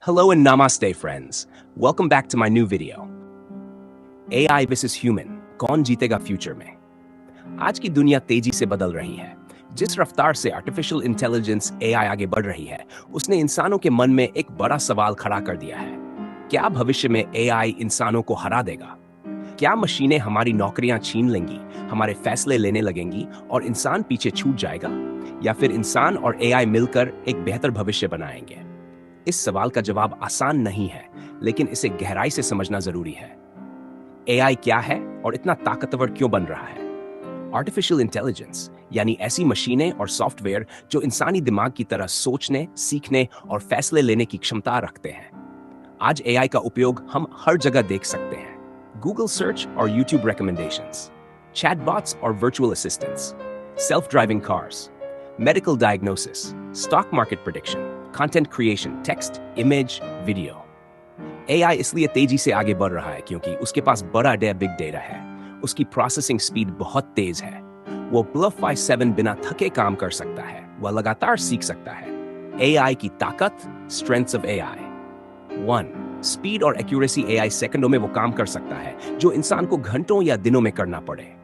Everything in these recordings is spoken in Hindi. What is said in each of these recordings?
Hello and namaste friends. Welcome back to my new video. AI vs Human, कौन जीतेगा फ्यूचर में? आज की दुनिया तेजी से बदल रही है। जिस रफ्तार से आर्टिफिशियल इंटेलिजेंस AI आगे बढ़ रही है, उसने इंसानों के मन में एक बड़ा सवाल खड़ा कर दिया है। क्या भविष्य में AI इंसानों को हरा देगा? क्या मशीनें हमारी नौकरियां छीन लेंगी, हमारे फैसले लेने लगेंगी और इंसान पीछे छूट जाएगा? या फिर इंसान और AI मिलकर एक बेहतर भविष्य बनाएंगे? इस सवाल का जवाब आसान नहीं है, लेकिन इसे गहराई से समझना जरूरी है। AI क्या है और इतना ताकतवर क्यों बन रहा है? आर्टिफिशियल इंटेलिजेंस यानी ऐसी मशीनें और सॉफ्टवेयर जो इंसानी दिमाग की तरह सोचने, सीखने और फैसले लेने की क्षमता रखते हैं। आज AI का उपयोग हम हर जगह देख सकते हैं। Google सर्च और YouTube recommendations, chatbots और virtual assistants, self-driving cars, medical diagnosis, stock market prediction, content creation, text, image, video. AI इसलिए तेजी से आगे बढ़ रहा है क्योंकि उसके पास बड़ा बिग डेटा है। उसकी प्रोसेसिंग स्पीड बहुत तेज है। वो Plus57 बिना थके काम कर सकता है। वह लगातार सीख सकता है। AI की ताकत, strengths of AI. 1. स्पीड और एक्यूरेसी AI सेकंडों में वो काम कर सकता है जो इंसान को घंटों या दिनों में करना पड़े।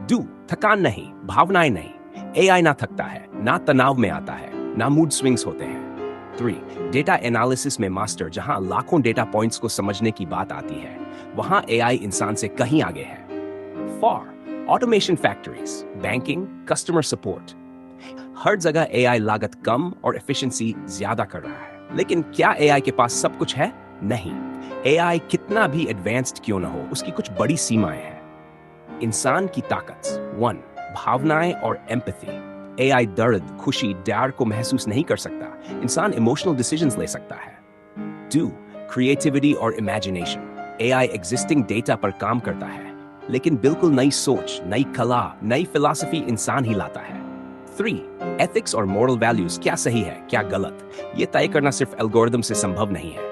2. थकान नहीं, भावनाएं नहीं। AI ना थकता है, ना तनाव में आता है, ना मूड स्विंग्स होते हैं। 3. डेटा एनालिसिस में मास्टर, जहां लाखों डेटा पॉइंट्स को समझने की बात आती है, वहां AI इंसान से कहीं आगे है। 4. Automation factories, banking, customer support. हर जगह AI लागत कम और एफिशिएंसी ज्यादा कर रहा है। लेकिन क्या AI के पास सब कुछ है? नहीं। AI कितना भी एडवांस्ड क्यों ना हो, उसकी कुछ बड़ी सीमाएं हैं। इंसान की ताकत। 1. भावनाएं और एम्पैथी। AI दर्द, खुशी, डर को महसूस नहीं कर सकता। इंसान इमोशनल डिसीजंस ले सकता है। 2. क्रिएटिविटी और इमेजिनेशन। AI एग्जिस्टिंग डेटा पर काम करता है, लेकिन बिल्कुल नई सोच, नई कला, नई फिलॉसफी इंसान ही लाता है। 3. एथिक्स और मॉरल वैल्यूज, क्या सही है, क्या गलत, ये तय करना सिर्फ एल्गोरिदम से संभव नहीं है।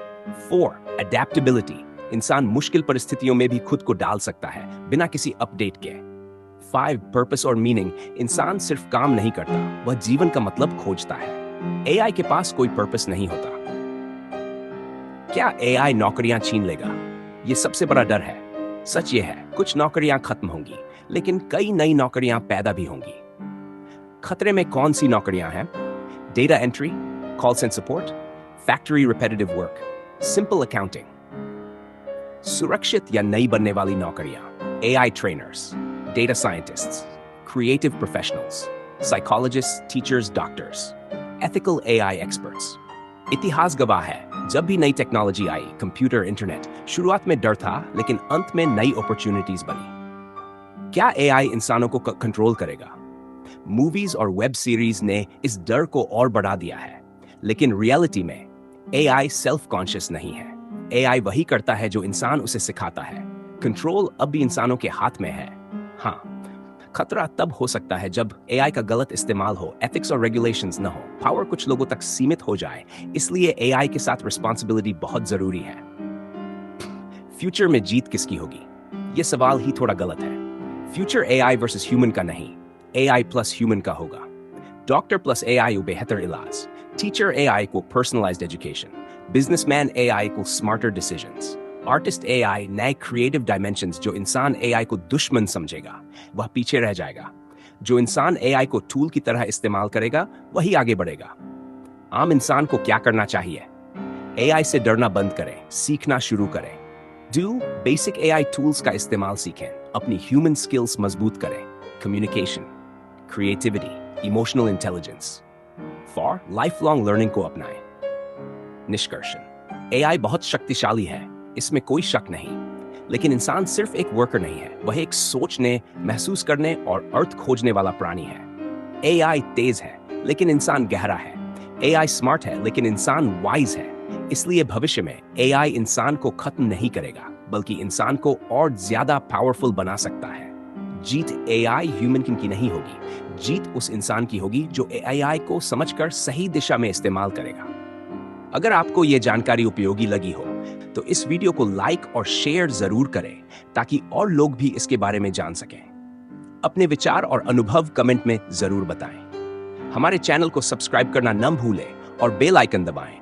4. अडेप्टेबिलिटी। इंसान मुश्किल परिस्थितियों में भी खुद को डाल सकता है, बिना किसी अपडेट के। 5. पर्पस और मीनिंग। इंसान सिर्फ काम नहीं करता, वह जीवन का मतलब खोजता है। AI के पास कोई पर्पस नहीं होता। क्या AI नौकरियां छीन लेगा? यह सबसे बड़ा डर है। सच ये है, कुछ नौकरियां खत्म होंगी, लेकिन कई नई नौकरियां पैदा भी होंगी। खतरे में कौन सी नौकरियां हैं? Data entry, call centre support, factory repetitive work, simple accounting. सुरक्षित या नई बनने वाली नौकरियां, AI trainers, data scientists, creative professionals, psychologists, teachers, doctors, ethical AI experts. इतिहास गवाह है, जब भी नई टेक्नोलॉजी आई, कंप्यूटर, इंटरनेट, शुरुआत में डर था, लेकिन अंत में नई अपॉर्चुनिटीज बनी। क्या AI इंसानों को कंट्रोल करेगा? मूवीज और वेब सीरीज ने इस डर को और बढ़ा दिया है, लेकिन रियलिटी में AI सेल्फ कॉन्शियस नहीं है। AI वही करता है जो इंसान उसे सिखाता है। कंट्रोल अब भी इंसानों के हाथ में है। हाँ, खतरा तब हो सकता है जब AI का गलत इस्तेमाल हो, एथिक्स और रेगुलेशंस न हो, पावर कुछ लोगों तक सीमित हो जाए। इसलिए AI के साथ रिस्पॉन्सिबिलिटी बहुत जरूरी है। फ्यूचर में जीत किसकी होगी? यह सवाल ही थोड़ा गलत है। फ्यूचर AI वर्सेस ह्यूमन का नहीं, AI प्लस ह्यूमन का होगा। डॉक्टर प्लस AI को बेहतर इलाज, टीचर AI को पर्सनलाइज्ड एजुकेशन, बिजनेसमैन AI को स्मार्टर डिसीजंस, आर्टिस्ट AI नए क्रिएटिव डायमेंशंस। जो इंसान AI को दुश्मन समझेगा, वह पीछे रह जाएगा। जो इंसान AI को टूल की तरह इस्तेमाल करेगा, वही आगे बढ़ेगा। आम इंसान को क्या करना चाहिए? AI से डरना बंद करें, सीखना शुरू करें। बेसिक AI टूल्स का इस्तेमाल सीखें, अपनी ह्यूमन स्किल्स मजबूत करें। Communication, creativity, emotional intelligence, for life long learning को अपनाएं। निष्कर्षण, AI बहुत शक्तिशाली है, इसमें कोई शक नहीं, लेकिन इंसान सिर्फ एक वर्कर नहीं है, वह एक सोचने, महसूस करने और अर्थ खोजने वाला प्राणी है। AI तेज है, लेकिन इंसान गहरा है। AI स्मार्ट है, लेकिन इंसान वाइज है। इसलिए भविष्य में AI इंसान को खत्म नहीं करेगा, बल्कि इंसान को और ज्यादा पावरफुल बना सकता है। जीत AI ह्यूमन की नहीं होगी, जीत उस इंसान की होगी जो AI को समझकर सही दिशा में इस्तेमाल करेगा। अगर आपको यह जानकारी उपयोगी लगी हो, तो इस वीडियो को लाइक और शेयर जरूर करें, ताकि और लोग भी इसके बारे में जान सकें। अपने विचार और अनुभव कमेंट में जरूर बताएं। हमारे चैनल को सब्सक्राइब करना न भूलें और बेल आइकन दबाएं